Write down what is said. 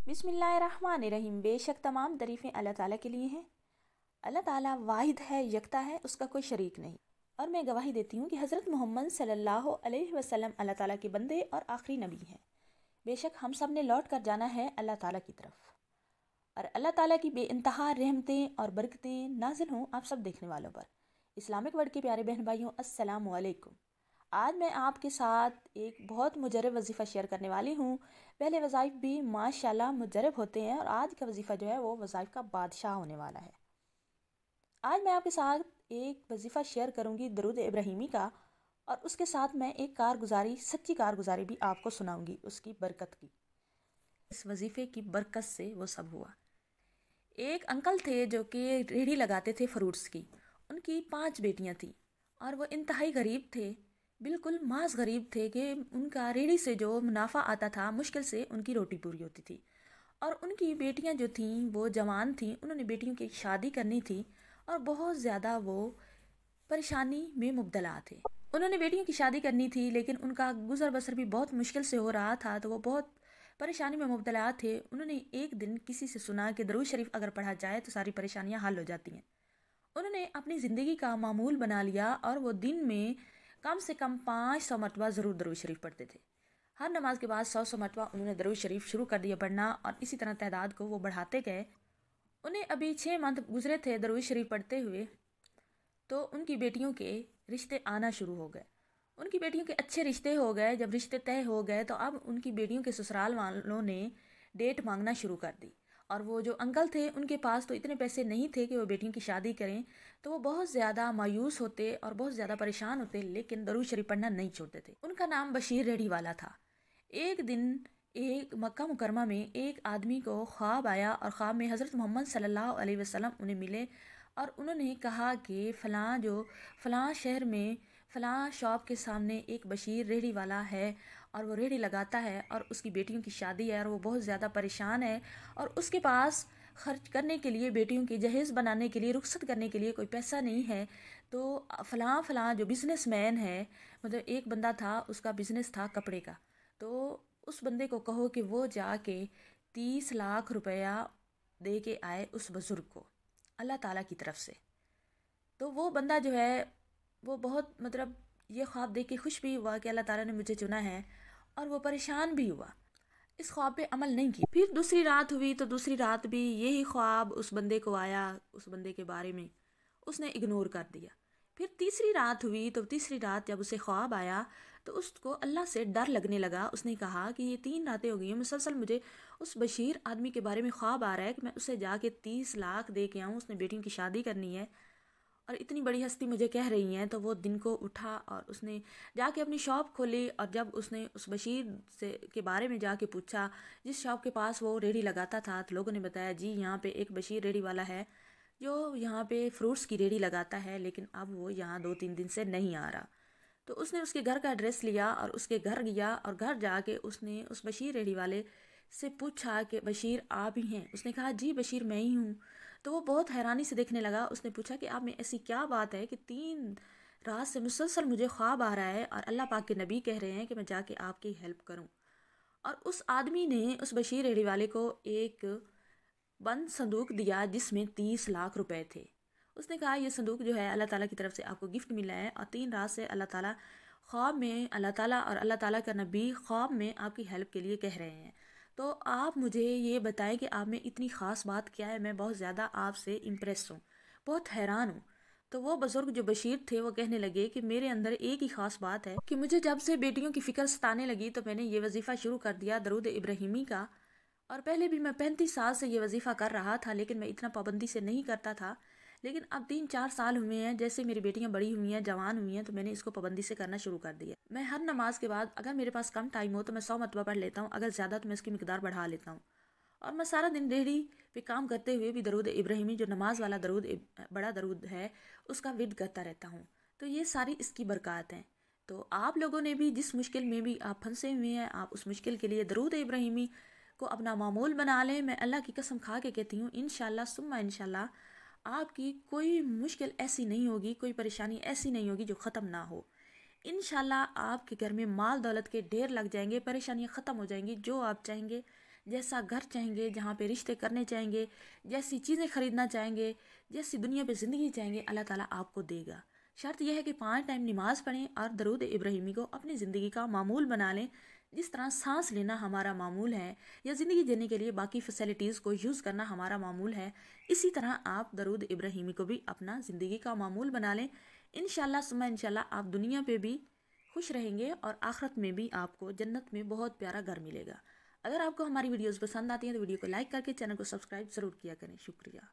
बिस्मिल्लाहिर्रहमानिर्रहीम। बेशक तमाम तारीफ़ें अल्लाह ताला के लिए हैं। अल्लाह ताला वाहिद है, यकता है, उसका कोई शरीक नहीं। और मैं गवाही देती हूँ कि हज़रत मोहम्मद सल्लल्लाहु अलैहि वसल्लम अल्लाह ताला के बंदे और आखिरी नबी हैं। बेशक हम सब ने लौट कर जाना है अल्लाह ताला की तरफ। और अल्लाह ताला की बेइंतहा रहमतें और बरकतें नाज़िल हों आप सब देखने वालों पर। इस्लामिक वर्ड के प्यारे बहन भाइयों, अस्सलामु अलैकुम। आज मैं आपके साथ एक बहुत मुजरब वजीफ़ा शेयर करने वाली हूँ। पहले वज़ाइफ भी माशाल्लाह मुजरब होते हैं और आज का वजीफ़ा जो है वो वज़ाइफ का बादशाह होने वाला है। आज मैं आपके साथ एक वजीफ़ा शेयर करूँगी दरूद इब्राहिमी का, और उसके साथ मैं एक कारगुजारी, सच्ची कारगुजारी भी आपको सुनाऊँगी उसकी बरकत की। इस वजीफ़े की बरकत से वो सब हुआ। एक अंकल थे जो कि रेहड़ी लगाते थे फ्रूट्स की। उनकी 5 बेटियां थीं और वो इंतहाई गरीब थे, बिल्कुल मास गरीब थे कि उनका रेहड़ी से जो मुनाफा आता था मुश्किल से उनकी रोटी पूरी होती थी। और उनकी बेटियां जो थीं वो जवान थीं, उन्होंने बेटियों की शादी करनी थी और बहुत ज़्यादा वो परेशानी में मुब्तला थे। उन्होंने बेटियों की शादी करनी थी लेकिन उनका गुजर बसर भी बहुत मुश्किल से हो रहा था, तो वो बहुत परेशानी में मुब्तला थे। उन्होंने एक दिन किसी से सुना कि दरूद शरीफ अगर पढ़ा जाए तो सारी परेशानियां हल हो जाती हैं। उन्होंने अपनी ज़िंदगी का मामूल बना लिया और वो दिन में कम से कम 500 मरतबा ज़रूर दरूद शरीफ पढ़ते थे। हर नमाज के बाद 100 मरतबा उन्होंने दरूद शरीफ शुरू कर दिया पढ़ना और इसी तरह तादाद को वो बढ़ाते गए। उन्हें अभी 6 मंथ गुजरे थे दरूद शरीफ पढ़ते हुए, तो उनकी बेटियों के रिश्ते आना शुरू हो गए। उनकी बेटियों के अच्छे रिश्ते हो गए। जब रिश्ते तय हो गए तो अब उनकी बेटियों के ससुराल वालों ने डेट मांगना शुरू कर दी। और वो जो अंकल थे उनके पास तो इतने पैसे नहीं थे कि वो बेटियों की शादी करें, तो वो बहुत ज़्यादा मायूस होते और बहुत ज़्यादा परेशान होते, लेकिन दरूद शरीफ पढ़ना नहीं छोड़ते थे। उनका नाम बशीर रेडी वाला था। एक दिन एक मक्का मुकरमा में एक आदमी को ख्वाब आया और ख्वाब में हज़रत मोहम्मद सल्लल्लाहु अलैहि वसल्लम उन्हें मिले और उन्होंने कहा कि फ़लाँ शहर में फ़लाँ शॉप के सामने एक बशीर रेहड़ी वाला है और वो रेहड़ी लगाता है और उसकी बेटियों की शादी है और वो बहुत ज़्यादा परेशान है और उसके पास खर्च करने के लिए, बेटियों की जहेज़ बनाने के लिए, रुखसत करने के लिए कोई पैसा नहीं है। तो फ़लाँ जो बिज़नेसमैन है, मतलब एक बंदा था, उसका बिज़नेस था कपड़े का, तो उस बंदे को कहो कि वो जाके 30 लाख रुपया दे के आए उस बुज़ुर्ग को अल्लाह ताला की तरफ से। तो वो बंदा जो है वो बहुत मतलब ये ख्वाब देख के खुश भी हुआ कि अल्लाह ताला ने मुझे चुना है, और वो परेशान भी हुआ, इस ख्वाब पे अमल नहीं किया। फिर दूसरी रात हुई तो दूसरी रात भी यही ख्वाब उस बंदे को आया, उस बंदे के बारे में उसने इग्नोर कर दिया। फिर तीसरी रात हुई तो तीसरी रात जब उसे ख्वाब आया तो उसको अल्लाह से डर लगने लगा। उसने कहा कि ये 3 रातें हो गई हैं मुसलसल मुझे उस बशीर आदमी के बारे में ख्वाब आ रहा है कि मैं उसे जाके 30 लाख दे के आऊँ, उसने बेटियों की शादी करनी है और इतनी बड़ी हस्ती मुझे कह रही हैं। तो वो दिन को उठा और उसने जाके अपनी शॉप खोली, और जब उसने उस बशीर से के बारे में जाके पूछा जिस शॉप के पास वो रेहड़ी लगाता था, तो लोगों ने बताया जी यहाँ पे एक बशीर रेहड़ी वाला है जो यहाँ पे फ्रूट्स की रेहड़ी लगाता है, लेकिन अब वो यहाँ 2-3 दिन से नहीं आ रहा। तो उसने उसके घर का एड्रेस लिया और उसके घर गया और घर जाके उसने उस बशीर रेहड़ी वाले से पूछा कि बशीर आप ही हैं? उसने कहा जी बशीर मैं ही हूँ। तो वो बहुत हैरानी से देखने लगा। उसने पूछा कि आप में ऐसी क्या बात है कि 3 रात से मुसलसल मुझे ख्वाब आ रहा है और अल्लाह पाक के नबी कह रहे हैं कि मैं जाके आपकी हेल्प करूँ। और उस आदमी ने उस बशीर रेहड़ी वाले को एक बंद संदूक दिया जिसमें 30 लाख रुपए थे। उसने कहा ये संदूक जो है अल्लाह ताला की तरफ से आपको गिफ्ट मिला है, और 3 रात से अल्लाह ताला ख्वाब में, अल्लाह ताला और अल्लाह ताला का नबी ख्वाब में आपकी हेल्प के लिए कह रहे हैं। तो आप मुझे ये बताएं कि आप में इतनी ख़ास बात क्या है? मैं बहुत ज़्यादा आपसे इम्प्रेस हूँ, बहुत हैरान हूँ। तो वो बुज़ुर्ग जो बशीर थे वो कहने लगे कि मेरे अंदर एक ही ख़ास बात है कि मुझे जब से बेटियों की फ़िक्र सताने लगी तो मैंने ये वजीफ़ा शुरू कर दिया दरूद इब्राहिमी का। और पहले भी मैं 35 साल से ये वजीफ़ा कर रहा था, लेकिन मैं इतना पाबंदी से नहीं करता था। लेकिन अब 3-4 साल हुए हैं, जैसे मेरी बेटियां बड़ी हुई हैं, जवान हुई हैं, तो मैंने इसको पाबंदी से करना शुरू कर दिया। मैं हर नमाज के बाद अगर मेरे पास कम टाइम हो तो मैं 100 मरतबा पढ़ लेता हूँ, अगर ज़्यादा तो मैं इसकी मिकदार बढ़ा लेता हूँ। और मैं सारा दिन रेहड़ी पे काम करते हुए भी दरूद इब्राहिमी जो नमाज वाला दरूद, बड़ा दरूद है, उसका विद करता रहता हूँ। तो ये सारी इसकी बरक़ात हैं। तो आप लोगों ने भी जिस मुश्किल में भी आप फंसे हुए हैं, आप उस मुश्किल के लिए दरूद इब्राहिमी को अपना मामूल बना लें। मैं अल्लाह की कसम खा के कहती हूँ इंशाल्लाह सुम्मा इंशाल्लाह आपकी कोई मुश्किल ऐसी नहीं होगी, कोई परेशानी ऐसी नहीं होगी जो ख़त्म ना हो। इंशाल्लाह आपके घर में माल दौलत के ढेर लग जाएंगे, परेशानियाँ ख़त्म हो जाएंगी, जो आप चाहेंगे जैसा घर चाहेंगे, जहाँ पे रिश्ते करने चाहेंगे, जैसी चीज़ें ख़रीदना चाहेंगे, जैसी दुनिया पे ज़िंदगी चाहेंगे, अल्लाह ताला आपको देगा। शर्त यह है कि 5 टाइम नमाज़ पढ़ें और दरूद इब्राहिमी को अपनी ज़िंदगी का मामूल बना लें। जिस तरह सांस लेना हमारा मामूल है या ज़िंदगी जीने के लिए बाकी फैसिलिटीज़ को यूज़ करना हमारा मामूल है, इसी तरह आप दरूद इब्राहिमी को भी अपना ज़िंदगी का मामूल बना लें। इंशाल्लाह सुम्मा इंशाल्लाह आप दुनिया पे भी खुश रहेंगे और आखिरत में भी आपको जन्नत में बहुत प्यारा घर मिलेगा। अगर आपको हमारी वीडियोस पसंद आती हैं तो वीडियो को लाइक करके चैनल को सब्सक्राइब ज़रूर किया करें। शुक्रिया।